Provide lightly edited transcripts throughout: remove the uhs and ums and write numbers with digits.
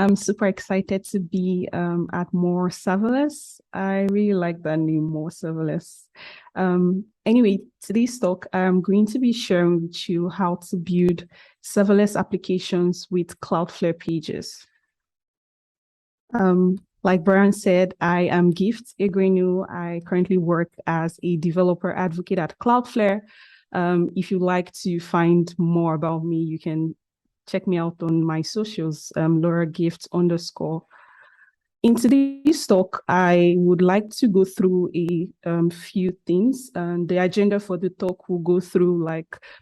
I'm super excited to be at More Serverless. I really like that name, More Serverless. Anyway, today's talk, I'm going to be sharing with you how to build serverless applications with Cloudflare Pages. Like Brian said, I am Gift Egwuenu. I currently work as a developer advocate at Cloudflare. If you'd like to find more about me, you can check me out on my socials, LauraGift_. In today's talk, I would like to go through a few things. And the agenda for the talk will go through,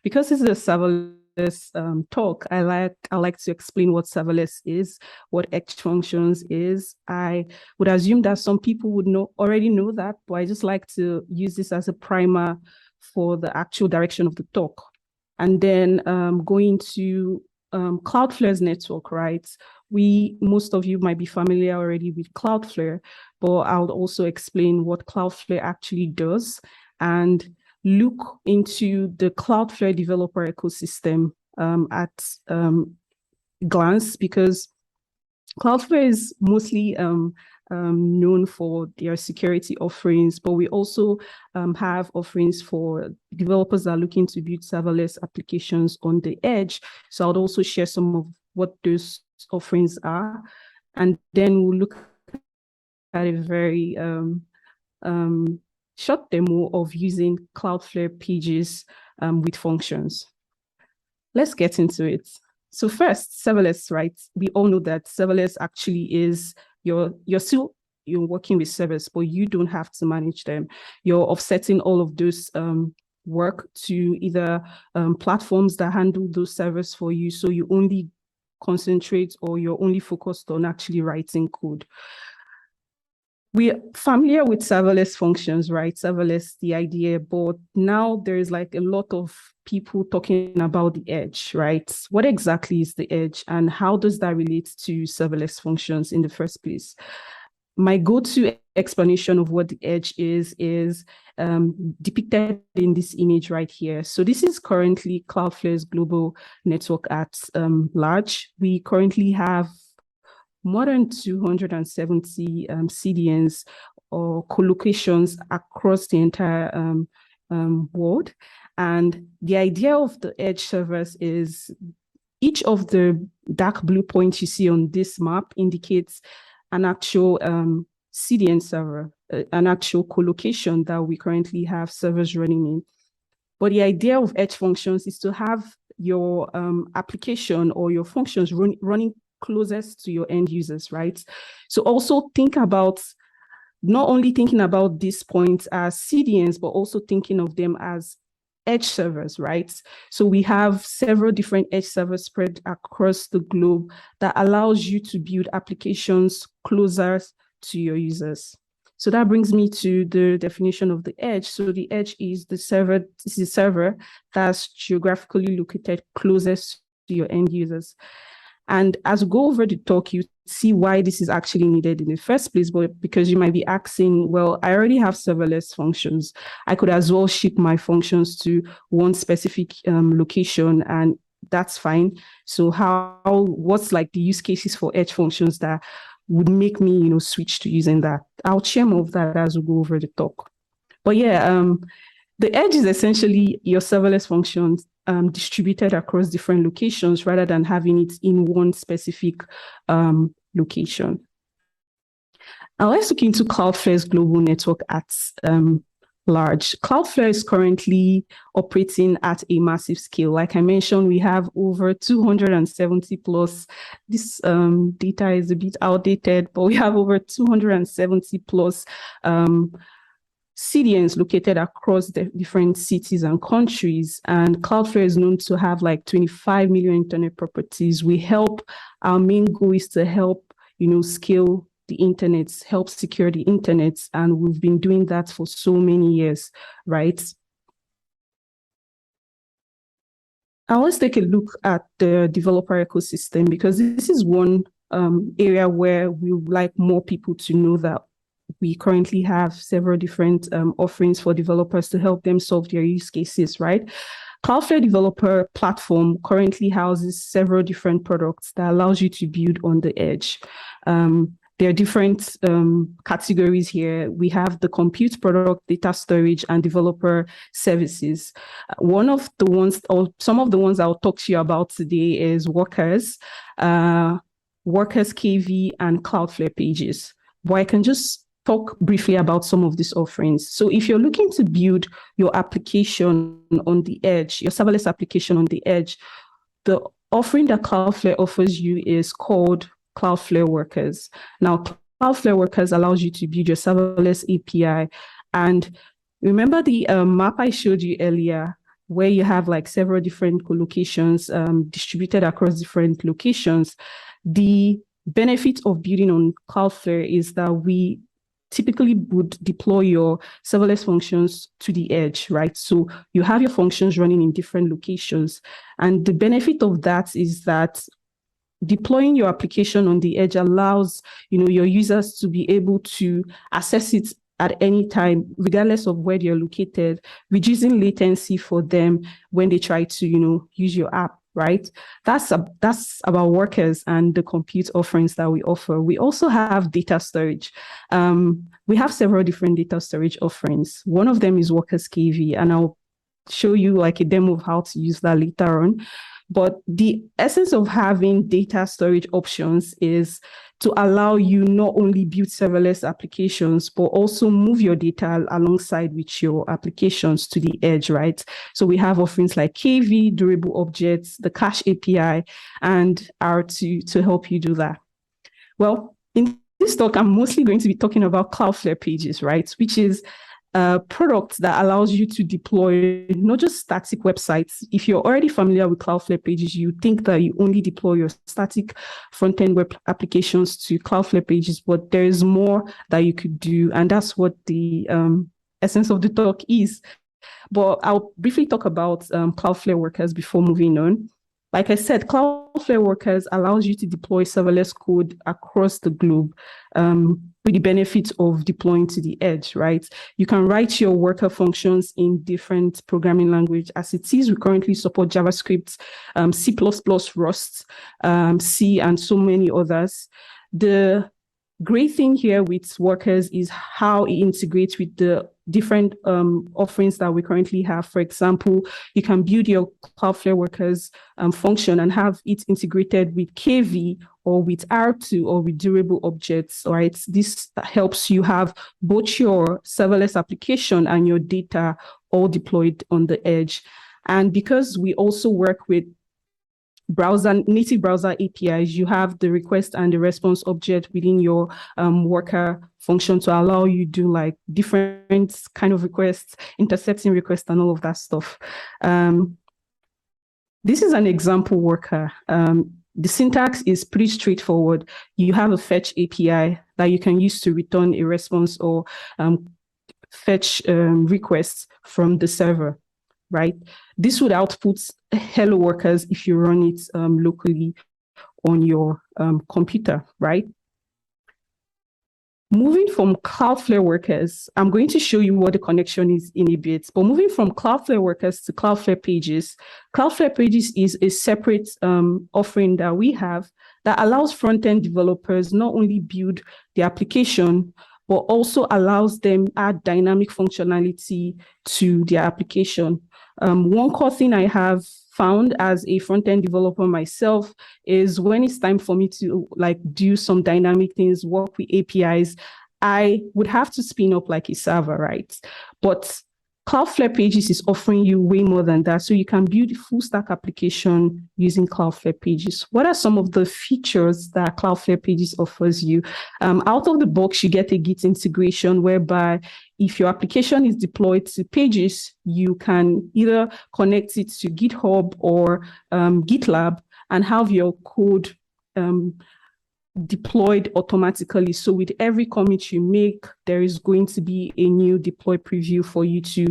because this is a serverless talk, I like to explain what serverless is, what Edge functions is. I would assume that some people would already know that, but I just like to use this as a primer for the actual direction of the talk. And then going to Cloudflare's network, right? Most of you might be familiar already with Cloudflare, but I'll also explain what Cloudflare actually does and look into the Cloudflare developer ecosystem at glance, because Cloudflare is mostly known for their security offerings, but we also have offerings for developers that are looking to build serverless applications on the edge. So I'll also share some of what those offerings are, and then we'll look at a very short demo of using Cloudflare Pages with functions. Let's get into it. So first, serverless, right? We all know that serverless actually is you're working with servers, but you don't have to manage them. You're offsetting all of those work to either platforms that handle those servers for you. So you only concentrate, or you're only focused on actually writing code. We're familiar with serverless functions, right? Serverless, the idea, but now there is a lot of people talking about the edge, right? What exactly is the edge, and how does that relate to serverless functions in the first place? My go-to explanation of what the edge is depicted in this image right here. So this is currently Cloudflare's global network at large. We currently have more than 270 CDNs or collocations across the entire world. And the idea of the edge servers is each of the dark blue points you see on this map indicates an actual CDN server, an actual collocation that we currently have servers running in. But the idea of edge functions is to have your application or your functions running closest to your end users, right? So also think about not only thinking about these points as CDNs, but also thinking of them as edge servers, right? So we have several different edge servers spread across the globe that allows you to build applications closer to your users. So that brings me to the definition of the edge. So the edge is the server, this is a server that's geographically located closest to your end users. And as we go over the talk, you see why this is actually needed in the first place, but because you might be asking, well, I already have serverless functions. I could as well ship my functions to one specific location, and that's fine. So what's the use cases for edge functions that would make me, switch to using that? I'll share more of that as we go over the talk. But yeah, the edge is essentially your serverless functions distributed across different locations rather than having it in one specific location. Now let's look into Cloudflare's global network at large. Cloudflare is currently operating at a massive scale. Like I mentioned, we have over 270 plus. This data is a bit outdated, but we have over 270 plus CDNs located across the different cities and countries. And Cloudflare is known to have 25 million internet properties. Our main goal is to help, scale the internet, help secure the internet. And we've been doing that for so many years, right? Now let's take a look at the developer ecosystem, because this is one area where we would like more people to know that we currently have several different offerings for developers to help them solve their use cases, right? Cloudflare Developer Platform currently houses several different products that allows you to build on the edge. There are different categories here. We have the compute product, data storage, and developer services. One of the ones, or some of the ones I'll talk to you about today is Workers, Workers KV, and Cloudflare Pages. But I can just talk briefly about some of these offerings. So if you're looking to build your application on the edge, your serverless application on the edge, the offering that Cloudflare offers you is called Cloudflare Workers. Now, Cloudflare Workers allows you to build your serverless API. And remember the map I showed you earlier, where you have like several different locations distributed across different locations. The benefit of building on Cloudflare is that we typically would deploy your serverless functions to the edge, right? So you have your functions running in different locations. And the benefit of that is that deploying your application on the edge allows, your users to be able to access it at any time, regardless of where they're located, reducing latency for them when they try to, use your app, right? That's about Workers and the compute offerings that we offer. We also have data storage. We have several different data storage offerings. One of them is Workers KV, and I'll show you like a demo of how to use that later on. But the essence of having data storage options is to allow you not only build serverless applications, but also move your data alongside with your applications to the edge, right? So we have offerings like KV, durable objects, the cache API, and R2 to help you do that. Well, in this talk, I'm mostly going to be talking about Cloudflare Pages, right? Which is a product that allows you to deploy not just static websites. If you're already familiar with Cloudflare Pages, you think that you only deploy your static front-end web applications to Cloudflare Pages, but there is more that you could do, and that's what the essence of the talk is. But I'll briefly talk about Cloudflare Workers before moving on. Like I said, Cloudflare Workers allows you to deploy serverless code across the globe with the benefit of deploying to the edge, right? You can write your worker functions in different programming language. As it is, we currently support JavaScript, C++, Rust, C, and so many others. The great thing here with Workers is how it integrates with the different offerings that we currently have. For example, you can build your Cloudflare Workers function and have it integrated with KV or with R2 or with durable objects, right? This helps you have both your serverless application and your data all deployed on the edge. And because we also work with native browser APIs, you have the request and the response object within your worker function to allow you to do like different kind of requests, intercepting requests, and all of that stuff. This is an example worker. The syntax is pretty straightforward. You have a fetch API that you can use to return a response or fetch requests from the server, right? This would output hello workers if you run it locally on your computer, right? Moving from Cloudflare Workers, I'm going to show you what the connection is in a bit, but moving from Cloudflare Workers to Cloudflare Pages is a separate offering that we have that allows front-end developers not only build the application, but also allows them add dynamic functionality to their application. One core thing I have found as a front-end developer myself is when it's time for me to like do some dynamic things, work with APIs, I would have to spin up like a server, right? But Cloudflare Pages is offering you way more than that. So you can build a full stack application using Cloudflare Pages. What are some of the features that Cloudflare Pages offers you? Out of the box, you get a Git integration whereby if your application is deployed to Pages, you can either connect it to GitHub or GitLab and have your code deployed automatically. So with every commit you make, there is going to be a new deploy preview for you to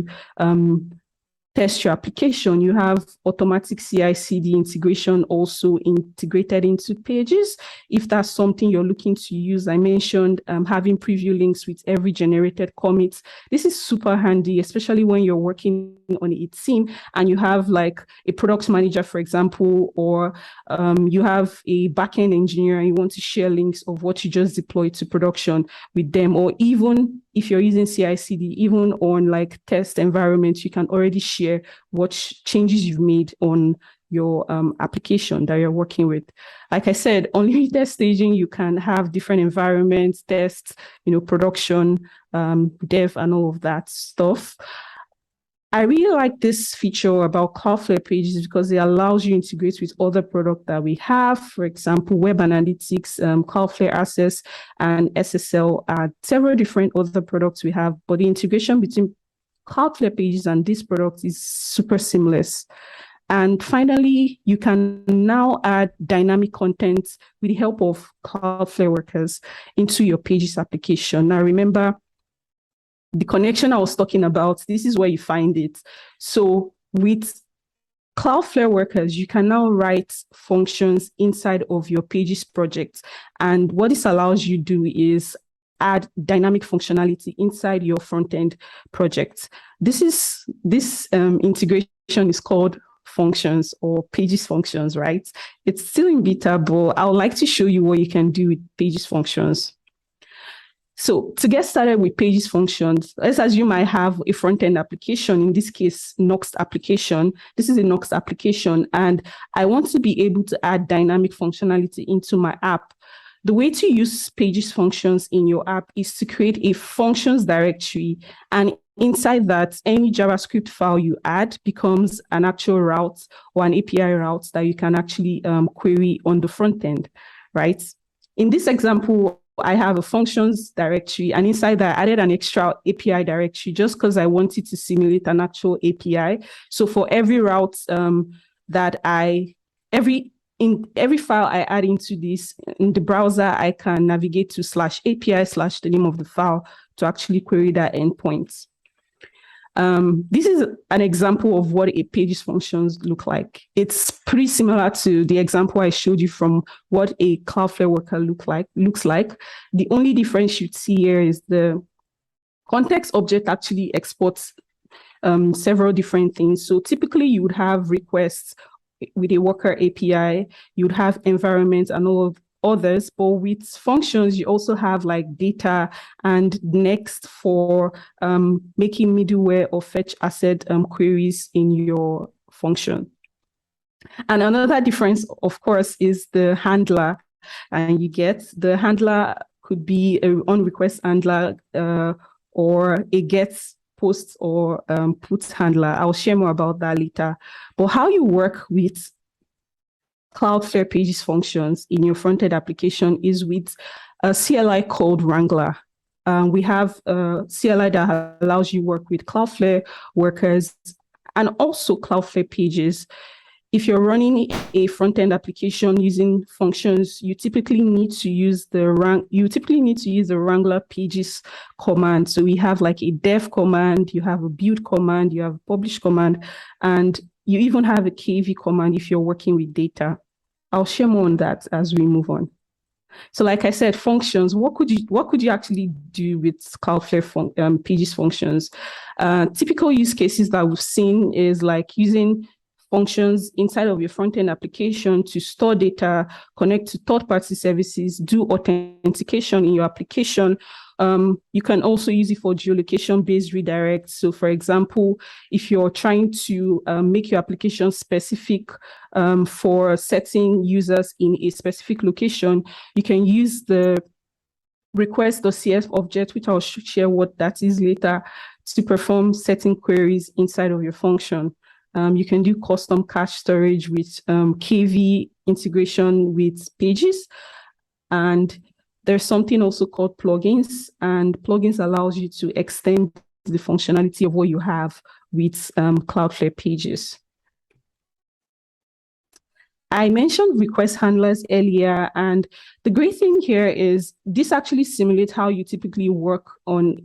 test your application, you have automatic CI/CD integration also integrated into Pages. If that's something you're looking to use, I mentioned having preview links with every generated commit. This is super handy, especially when you're working on a team and you have like a product manager, for example, or you have a backend engineer and you want to share links of what you just deployed to production with them, or even if you're using CI/CD, even on like test environments, you can already share what changes you've made on your application that you're working with. Like I said, unlimited staging, you can have different environments, tests, production, dev, and all of that stuff. I really like this feature about Cloudflare Pages because it allows you to integrate with other products that we have. For example, Web Analytics, Cloudflare Access, and SSL are several different other products we have, but the integration between Cloudflare Pages and this product is super seamless. And finally, you can now add dynamic content with the help of Cloudflare Workers into your Pages application. Now, remember, the connection I was talking about, this is where you find it. So with Cloudflare Workers, you can now write functions inside of your Pages project. And what this allows you to do is add dynamic functionality inside your front-end project. This integration is called functions or Pages functions, right? It's still in beta, but I would like to show you what you can do with Pages functions. So to get started with Pages functions, let's assume I have a front-end application, in this case, Noxt application. This is a Noxt application, and I want to be able to add dynamic functionality into my app. The way to use Pages functions in your app is to create a functions directory, and inside that, any JavaScript file you add becomes an actual route or an API route that you can actually query on the front end, right? In this example, I have a functions directory, and inside that I added an extra API directory just because I wanted to simulate an actual API. So for every route in every file I add into this, in the browser, I can navigate to /API/ the name of the file to actually query that endpoint. This is an example of what a Pages functions look like. It's pretty similar to the example I showed you from what a Cloudflare worker looks like. The only difference you'd see here is the context object actually exports several different things. So typically you would have requests with a worker API, you'd have environments and all of others, but with functions, you also have like data and next for making middleware or fetch asset queries in your function. And another difference, of course, is the handler. And you get the handler could be an on-request handler or a get post or put handler. I'll share more about that later. But how you work with Cloudflare Pages functions in your front-end application is with a CLI called Wrangler. We have a CLI that allows you to work with Cloudflare Workers and also Cloudflare Pages. If you're running a front-end application using functions, you typically need to use the Wrangler Pages command. So we have like a dev command, you have a build command, you have a publish command, and you even have a KV command if you're working with data. I'll share more on that as we move on. So like I said, functions, what could you actually do with Cloudflare Pages functions? Typical use cases that we've seen is like using functions inside of your front-end application to store data, connect to third-party services, do authentication in your application. You can also use it for geolocation-based redirects. So for example, if you're trying to make your application specific for setting users in a specific location, you can use the request.cf object, which I'll share what that is later, to perform certain queries inside of your function. You can do custom cache storage with KV integration with Pages. And there's something also called plugins, and plugins allows you to extend the functionality of what you have with Cloudflare Pages. I mentioned request handlers earlier, and the great thing here is this actually simulates how you typically work on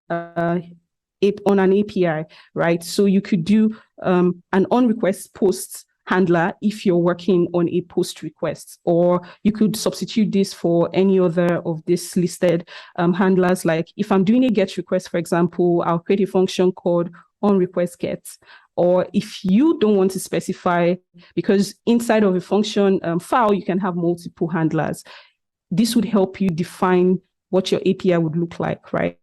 a on an API, right? So you could do an on-request post handler if you're working on a post request, or you could substitute this for any other of these listed handlers. Like if I'm doing a GET request, for example, I'll create a function called onRequestGet. Or if you don't want to specify, because inside of a function file, you can have multiple handlers. This would help you define what your API would look like, right?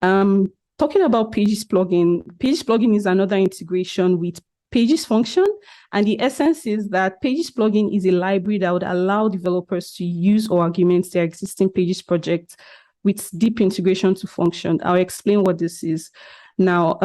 Talking about Pages plugin is another integration with Pages function. And the essence is that Pages plugin is a library that would allow developers to use or augment their existing Pages project with deep integration to function. I'll explain what this is. Now,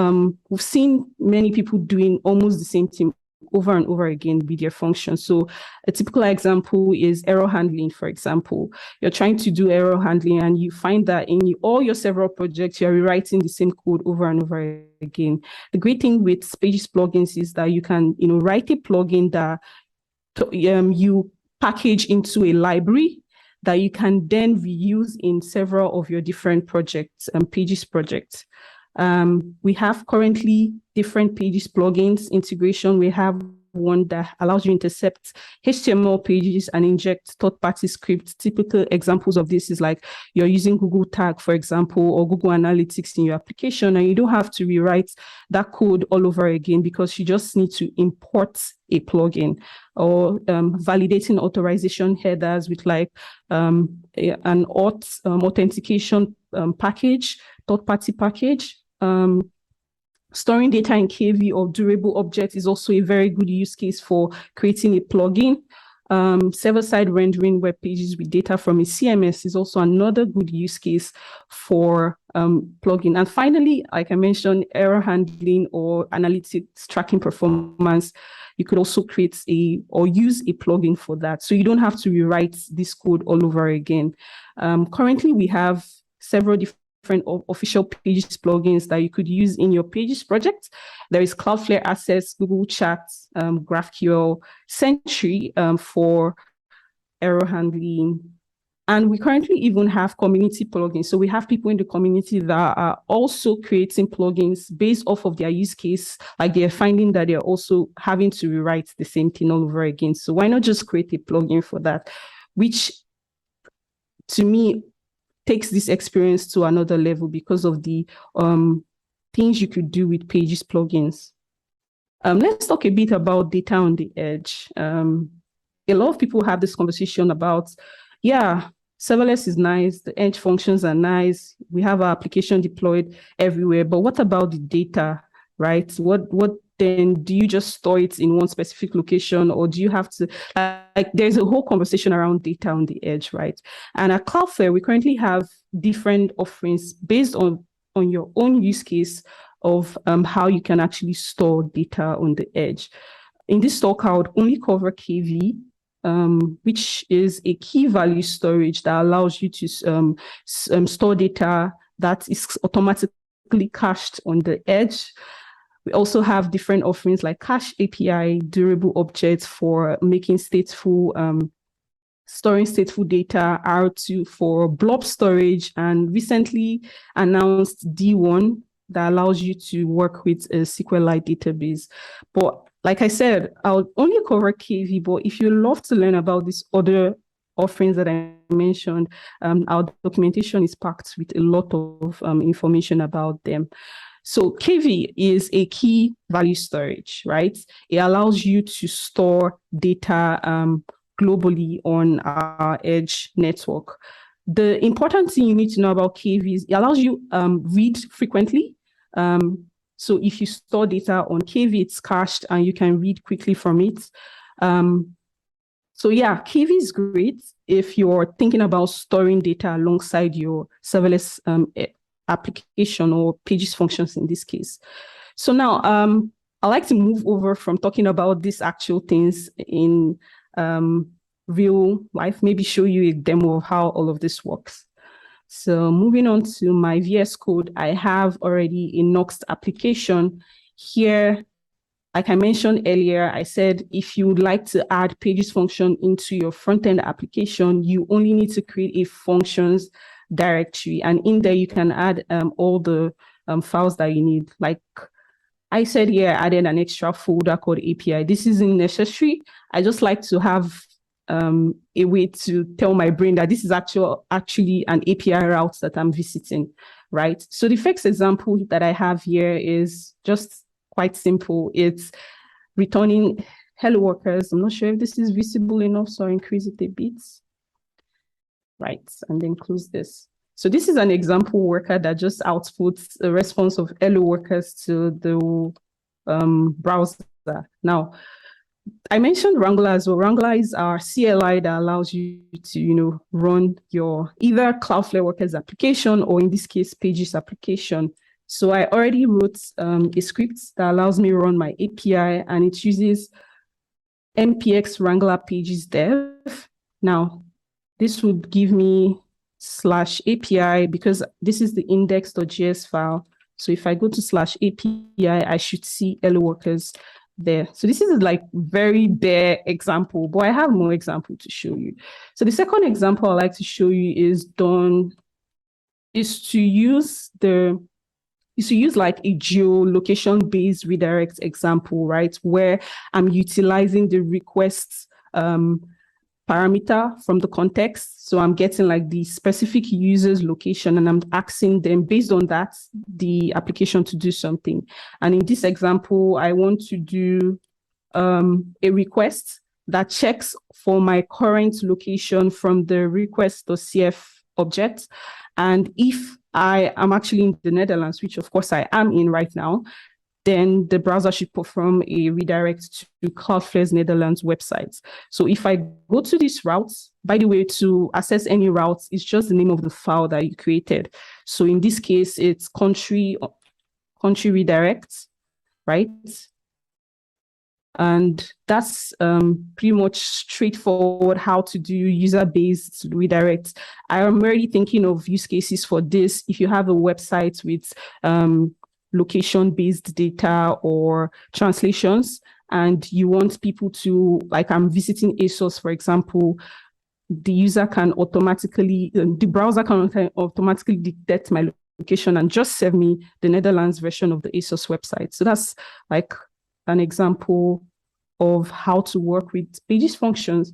we've seen many people doing almost the same thing over and over again with their functions. So a typical example is error handling, for example. You're trying to do error handling and you find that in all your several projects, you're rewriting the same code over and over again. The great thing with Pages plugins is that you can, write a plugin that you package into a library that you can then reuse in several of your different projects, Pages projects. We have currently different Pages plugins integration. We have one that allows you to intercept HTML pages and inject third-party scripts. Typical examples of this is like you're using Google Tag, for example, or Google Analytics in your application, and you don't have to rewrite that code all over again because you just need to import a plugin, or validating authorization headers with like an authentication package, third-party package. Storing data in KV or durable objects is also a very good use case for creating a plugin. Server-side rendering web pages with data from a CMS is also another good use case for plugin. And finally, like I mentioned, error handling or analytics tracking performance, you could also create or use a plugin for that. So you don't have to rewrite this code all over again. Currently, we have several different official Pages plugins that you could use in your Pages project. There is Cloudflare Access, Google Chat, GraphQL, Sentry for error handling. And we currently even have community plugins. So we have people in the community that are also creating plugins based off of their use case. Like they're finding that they're also having to rewrite the same thing all over again. So why not just create a plugin for that, which to me takes this experience to another level because of the things you could do with Pages plugins. Let's talk a bit about data on the edge. A lot of people have this conversation about, yeah, serverless is nice, the edge functions are nice, we have our application deployed everywhere, but what about the data, right? What then do you just store it in one specific location, or do you have to, like, there's a whole conversation around data on the edge, right? And at Cloudflare, we currently have different offerings based on your own use case of how you can actually store data on the edge. In this talk, I would only cover KV, which is a key value storage that allows you to store data that is automatically cached on the edge. We also have different offerings like Cache API, durable objects for making stateful, storing stateful data, R2 for blob storage, and recently announced D1 that allows you to work with a SQLite database. But like I said, I'll only cover KV, but if you love to learn about these other offerings that I mentioned, our documentation is packed with a lot of information about them. So KV is a key value storage, right? It allows you to store data globally on our edge network. The important thing you need to know about KV is it allows you read frequently. So if you store data on KV, it's cached and you can read quickly from it. So yeah, KV is great if you're thinking about storing data alongside your serverless application or Pages functions in this case. So now I'd like to move over from talking about these actual things in real life, maybe show you a demo of how all of this works. So moving on to my VS Code, I have already a Nuxt application here. Like I mentioned earlier, I said if you would like to add Pages function into your front-end application, you only need to create a functions directory. And in there, you can add all the files that you need. Like I said here, I added an extra folder called API. This isn't necessary. I just like to have a way to tell my brain that this is actually an API route that I'm visiting, right? So the first example that I have here is just quite simple. It's returning hello workers. I'm not sure if this is visible enough, so I'll increase it a bit. Right, and then close this. So this is an example worker that just outputs a response of hello workers to the browser. Now, I mentioned Wrangler as well. Wrangler is our CLI that allows you to, run your either Cloudflare Workers application or in this case, Pages application. So I already wrote a script that allows me to run my API, and it uses npx Wrangler Pages dev. Now, this would give me /API because this is the index.js file. So if I go to /API, I should see hello workers there. So this is like very bare example, but I have more example to show you. So the second example I'd like to show you is to use like a geolocation-based redirect example, right? Where I'm utilizing the requests parameter from the context. So I'm getting like the specific user's location and I'm asking them based on that, the application to do something. And in this example, I want to do a request that checks for my current location from the request.cf object. And if I am actually in the Netherlands, which of course I am in right now, then the browser should perform a redirect to Cloudflare's Netherlands website. So if I go to this route, by the way, to access any routes, it's just the name of the file that you created. So in this case, it's country redirect, right? And that's pretty much straightforward how to do user-based redirect. I am already thinking of use cases for this. If you have a website with location-based data or translations, and you want people to, like I'm visiting ASOS, for example, the browser can automatically detect my location and just serve me the Netherlands version of the ASOS website. So that's like an example of how to work with Pages functions.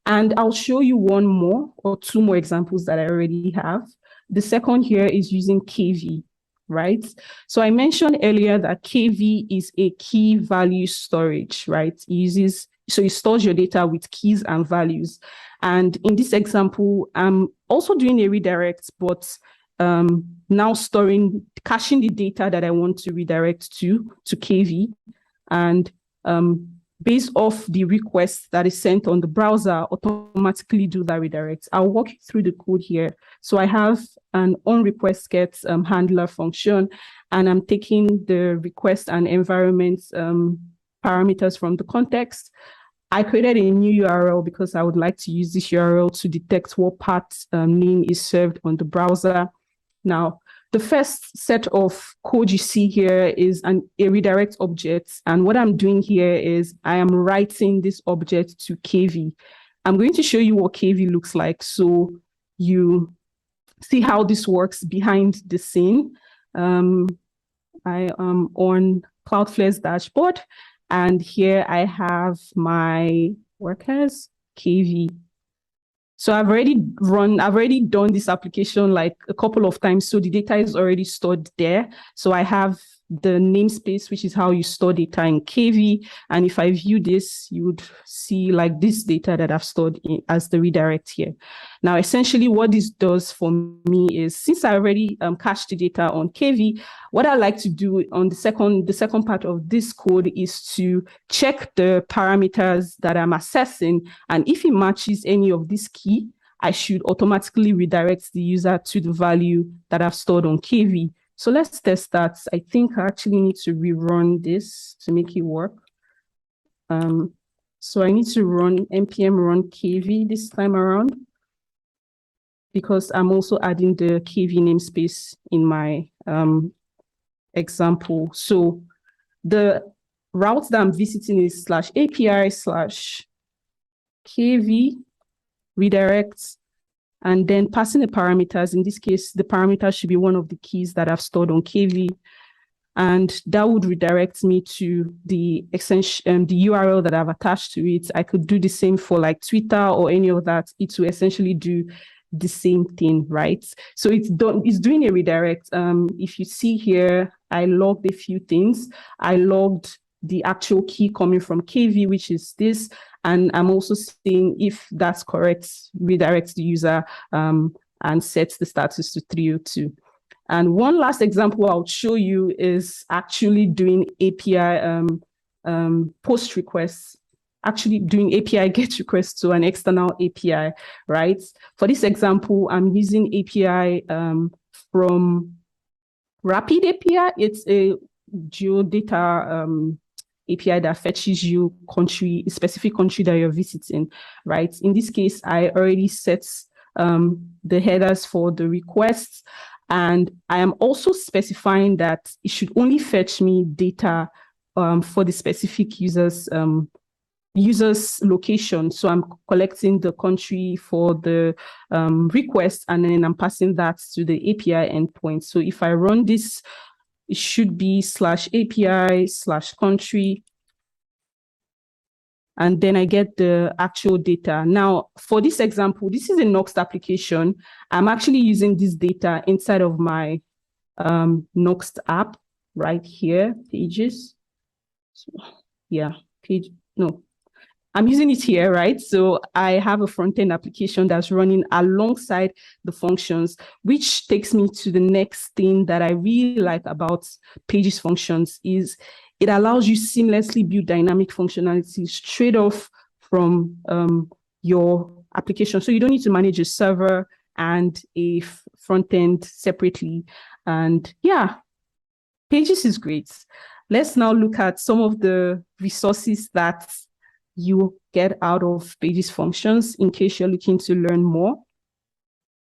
And I'll show you one more or two more examples that I already have. The second here is using KV. Right? So I mentioned earlier that KV is a key value storage, right? So it stores your data with keys and values. And in this example, I'm also doing a redirect, but now caching the data that I want to redirect to KV. And based off the request that is sent on the browser, automatically do that redirect. I'll walk you through the code here. So I have an onRequestGet handler function, and I'm taking the request and environment parameters from the context. I created a new URL because I would like to use this URL to detect what path name is served on the browser. Now, the first set of code you see here is a redirect object. And what I'm doing here is I am writing this object to KV. I'm going to show you what KV looks like so you see how this works behind the scene. I am on Cloudflare's dashboard, and here I have my workers, KV. So I've already done this application like a couple of times. So the data is already stored there. So I have the namespace, which is how you store data in KV. And if I view this, you would see like this data that I've stored as the redirect here. Now, essentially what this does for me is, since I already cached the data on KV, what I like to do on the second part of this code is to check the parameters that I'm accessing. And if it matches any of this key, I should automatically redirect the user to the value that I've stored on KV. So let's test that. I think I actually need to rerun this to make it work. So I need to run npm run KV this time around, because I'm also adding the KV namespace in my example. So the route that I'm visiting is /API/KV redirect, and then passing the parameters. In this case, the parameters should be one of the keys that I've stored on KV. And that would redirect me to the extension, the URL that I've attached to it. I could do the same for like Twitter or any of that. It will essentially do the same thing, right? So it's doing a redirect. If you see here, I logged a few things. I logged the actual key coming from KV, which is this, and I'm also seeing if that's correct, redirects the user and sets the status to 302. And one last example I'll show you is actually doing API post requests, actually doing API GET requests to an external API, right? For this example, I'm using API from Rapid API. It's a geodata API that fetches you a specific country that you're visiting, right? In this case, I already set the headers for the requests, and I am also specifying that it should only fetch me data for the specific user's location. So I'm collecting the country for the request, and then I'm passing that to the API endpoint. So if I run this, it should be /API/country. And then I get the actual data. Now, for this example, this is a Noxt application. I'm actually using this data inside of my Noxt app right here, Pages. So, yeah, I'm using it here, right? So I have a front-end application that's running alongside the functions, which takes me to the next thing that I really like about Pages functions is it allows you seamlessly build dynamic functionality straight off from your application. So you don't need to manage a server and a front-end separately. And yeah, Pages is great. Let's now look at some of the resources that you get out of Pages functions in case you're looking to learn more.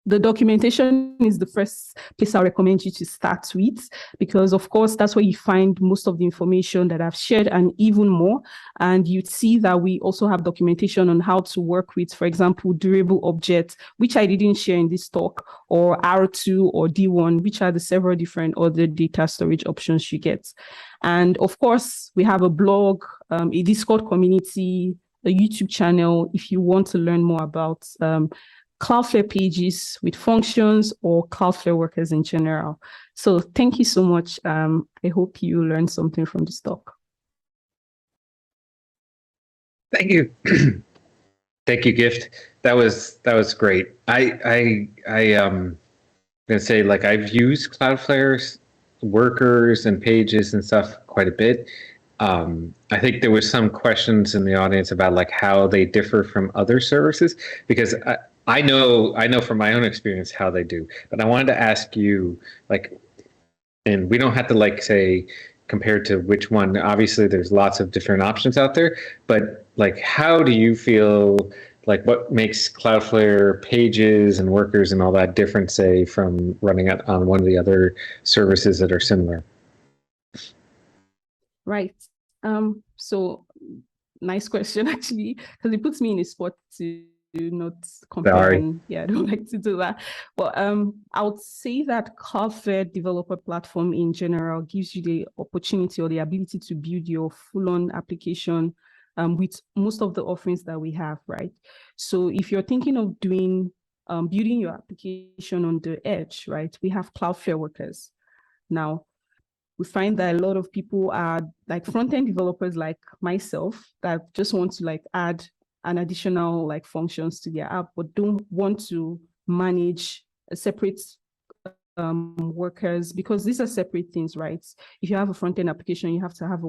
The documentation is the first place I recommend you to start with, because of course, that's where you find most of the information that I've shared and even more. And you'd see that we also have documentation on how to work with, for example, durable objects, which I didn't share in this talk, or R2 or D1, which are the several different other data storage options you get. And of course, we have a blog, a Discord community, a YouTube channel, if you want to learn more about Cloudflare Pages with functions or Cloudflare Workers in general. So thank you so much. I hope you learned something from this talk. Thank you. Thank you, Gift. That was great. I'm gonna say, like, I've used Cloudflare's Workers and Pages and stuff quite a bit. I think there was some questions in the audience about like how they differ from other services, because I know from my own experience how they do, but I wanted to ask you, like, and we don't have to like say compared to which one. Obviously, there's lots of different options out there, but like, how do you feel like what makes Cloudflare Pages and Workers and all that different, say, from running it on one of the other services that are similar? Right. So nice question, actually, because it puts me in a spot to not compare. And, yeah, I don't like to do that. But I would say that Cloudflare developer platform in general gives you the opportunity or the ability to build your full-on application with most of the offerings that we have, right? So if you're thinking of doing building your application on the edge, right, we have Cloudflare Workers. Now, we find that a lot of people are like front-end developers like myself that just want to like add an additional like functions to their app, but don't want to manage a separate workers, because these are separate things, right? If you have a front-end application, you have to have a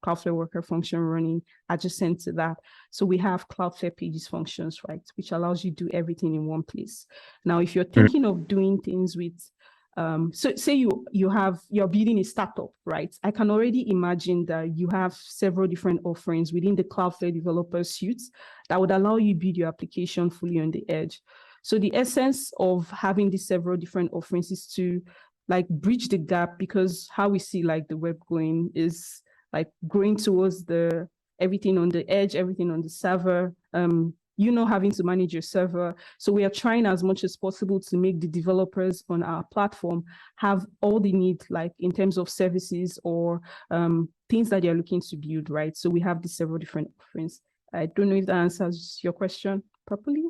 Cloudflare Worker function running adjacent to that. So we have Cloudflare Pages functions, right, which allows you to do everything in one place. Now, if you're thinking of doing things with so say you're building a startup, right? I can already imagine that you have several different offerings within the Cloudflare developer suite that would allow you build your application fully on the edge. So the essence of having these several different offerings is to like bridge the gap, because how we see like the web going is like growing towards the everything on the edge, everything on the server, you not having to manage your server. So we are trying as much as possible to make the developers on our platform have all they need, like in terms of services or things that they're looking to build, right? So we have these several different offerings. I don't know if that answers your question properly.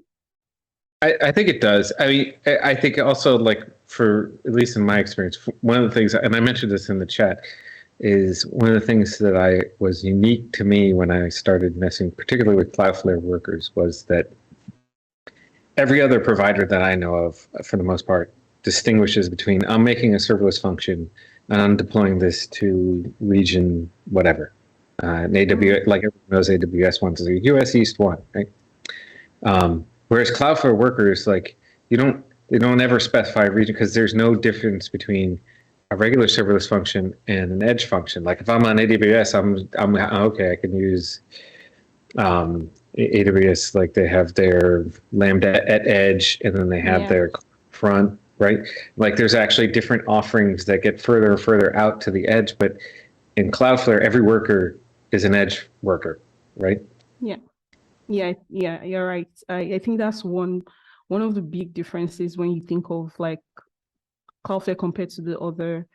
I think it does. I mean, I think also, like, for at least in my experience, one of the things, and I mentioned this in the chat, is one of the things that I was unique to me when I started messing, particularly with Cloudflare Workers, was that every other provider that I know of, for the most part, distinguishes between I'm making a serverless function and I'm deploying this to region whatever. And AWS, like everyone knows, AWS wants a US East 1, right? Whereas Cloudflare Workers, like, they don't ever specify a region, because there's no difference between a regular serverless function and an edge function. Like if I'm on AWS, I'm okay. I can use AWS. Like they have their Lambda at edge, and then they have their front, right? Like there's actually different offerings that get further and further out to the edge. But in Cloudflare, every worker is an edge worker, right? Yeah, you're right. I think that's one of the big differences when you think of like Cloudflare compared to the other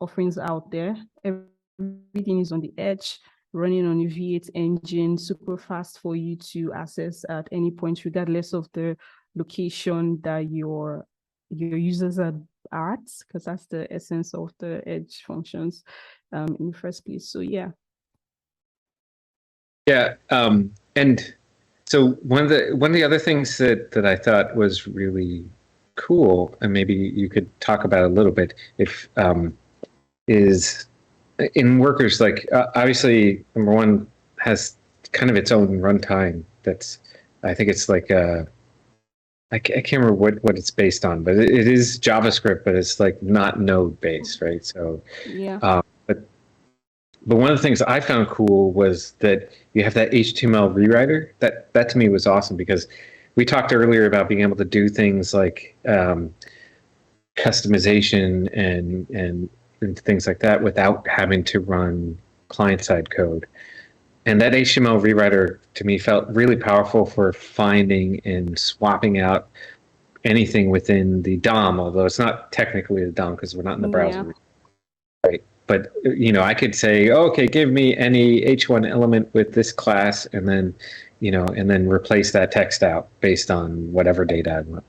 offerings out there. Everything is on the edge, running on a V8 engine, super fast for you to access at any point, regardless of the location that your users are at, because that's the essence of the edge functions in the first place. So yeah. Yeah, and so one of the other things that I thought was really cool, and maybe you could talk about a little bit, if is in Workers, like obviously number one has kind of its own runtime. That's, I think it's like I can't remember what it's based on, but it is JavaScript, but it's like not node based, right? So yeah. But one of the things I found cool was that you have that HTML rewriter. That to me was awesome, because we talked earlier about being able to do things like customization and things like that without having to run client-side code. And that HTML rewriter to me felt really powerful for finding and swapping out anything within the DOM, although it's not technically the DOM because we're not in the browser. Right. But, I could say, okay, give me any H1 element with this class, and then, and then replace that text out based on whatever data I want.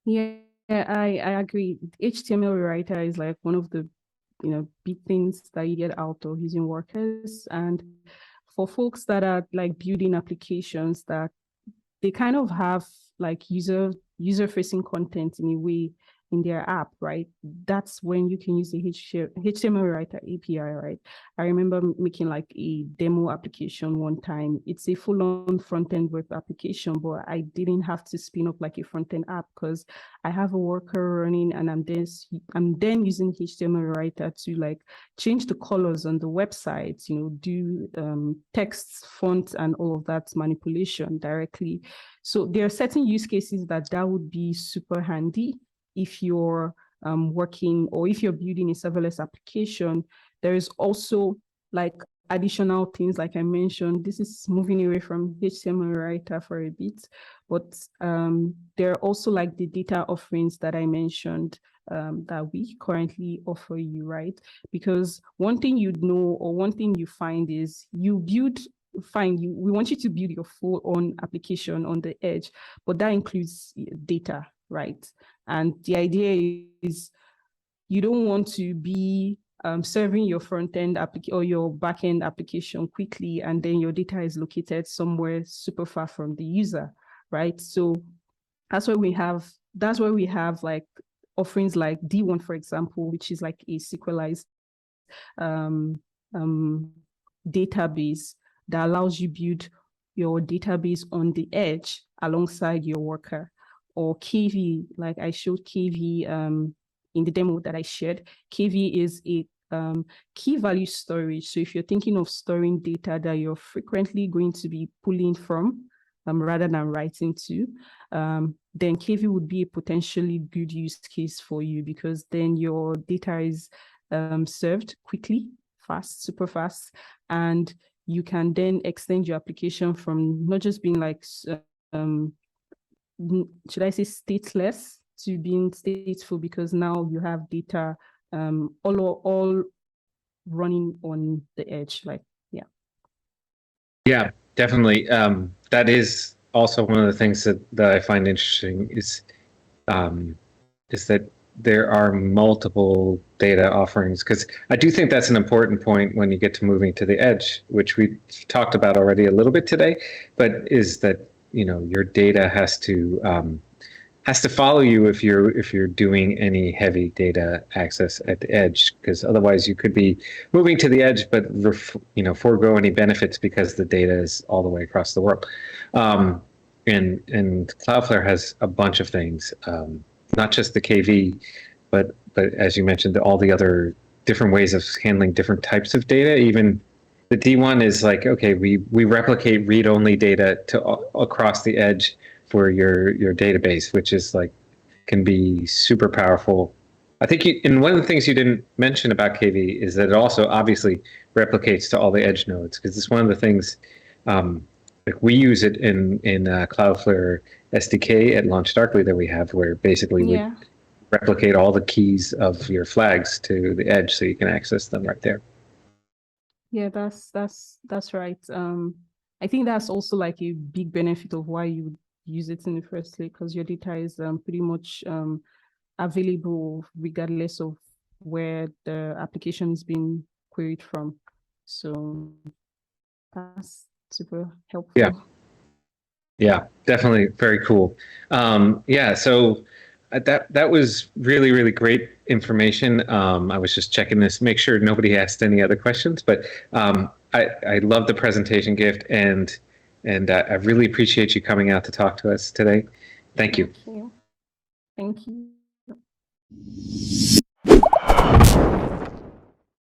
Yeah, I agree. HTML rewriter is like one of the, big things that you get out of using Workers. And for folks that are like building applications that they kind of have like user-facing content in a way in their app, right? That's when you can use the HTML rewriter API, right? I remember making like a demo application one time. It's a full-on front-end web application, but I didn't have to spin up like a front-end app because I have a worker running, and I'm then using HTML rewriter to like change the colors on the website, do text, font, and all of that manipulation directly. So there are certain use cases that would be super handy if you're working, or if you're building a serverless application. There is also like additional things, like I mentioned. This is moving away from HTML writer for a bit, but there are also like the data offerings that I mentioned that we currently offer you, right? Because one thing you'd know, or one thing you find is you build we want you to build your full own application on the edge, but that includes data, right? And the idea is you don't want to be serving your front-end or your back-end application quickly, and then your data is located somewhere super far from the user, right? So that's why we have like offerings like D1, for example, which is like a SQLized database that allows you build your database on the edge alongside your worker. Or KV, like I showed KV in the demo that I shared. KV is a key value storage. So if you're thinking of storing data that you're frequently going to be pulling from rather than writing to, then KV would be a potentially good use case for you, because then your data is served quickly, fast, super fast, and you can then extend your application from not just being like, should I say stateless, to being stateful, because now you have data all running on the edge. Like, yeah. Yeah, definitely. That is also one of the things that I find interesting is that there are multiple data offerings, because I do think that's an important point when you get to moving to the edge, which we talked about already a little bit today, but is that, you know, your data has to follow you if you're doing any heavy data access at the edge, because otherwise you could be moving to the edge but forego any benefits because the data is all the way across the world. And Cloudflare has a bunch of things, not just the KV, but as you mentioned, all the other different ways of handling different types of data. Even the D1 is like, okay, we replicate read-only data to across the edge for your database, which is like, can be super powerful. I think and one of the things you didn't mention about KV is that it also obviously replicates to all the edge nodes, because it's one of the things, like we use it in Cloudflare SDK at LaunchDarkly that we have, where basically we replicate all the keys of your flags to the edge so you can access them right there. Yeah, that's right. I think that's also like a big benefit of why you use it in the first place, because your data is pretty much available regardless of where the application is being queried from. So that's super helpful. Yeah, definitely very cool. Yeah, so that was really, really great information. I was just checking this, make sure nobody asked any other questions, but I love the presentation, Gift, and I really appreciate you coming out to talk to us today. Thank you. Thank you.